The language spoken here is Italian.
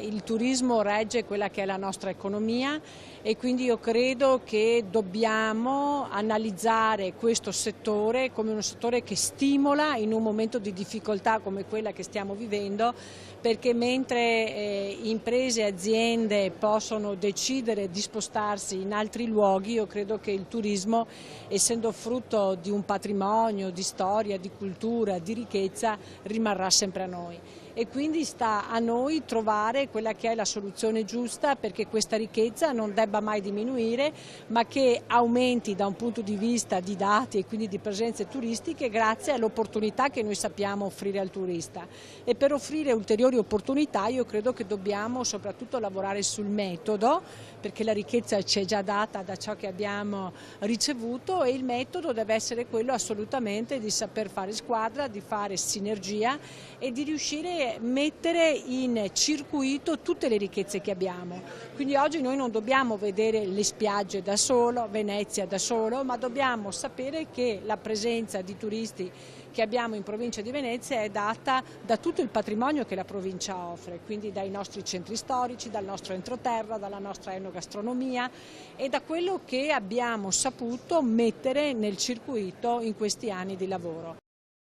Il turismo regge quella che è la nostra economia e quindi io credo che dobbiamo analizzare questo settore come un settore che stimola in un momento di difficoltà come quella che stiamo vivendo, perché mentre imprese e aziende possono decidere di spostarsi in altri luoghi, io credo che il turismo, essendo frutto di un patrimonio, di storia, di cultura, di ricchezza, rimarrà sempre a noi. E quindi sta a noi trovare quella che è la soluzione giusta perché questa ricchezza non debba mai diminuire, ma che aumenti da un punto di vista di dati e quindi di presenze turistiche grazie all'opportunità che noi sappiamo offrire al turista. E per offrire ulteriori opportunità io credo che dobbiamo soprattutto lavorare sul metodo, perché la ricchezza ci è già data da ciò che abbiamo ricevuto e il metodo deve essere quello assolutamente di saper fare squadra, di fare sinergia e di riuscire a mettere in circuito tutte le ricchezze che abbiamo. Quindi oggi noi non dobbiamo vedere le spiagge da solo, Venezia da solo, ma dobbiamo sapere che la presenza di turisti che abbiamo in provincia di Venezia è data da tutto il patrimonio che la provincia offre, quindi dai nostri centri storici, dal nostro entroterra, dalla nostra enogastronomia e da quello che abbiamo saputo mettere nel circuito in questi anni di lavoro.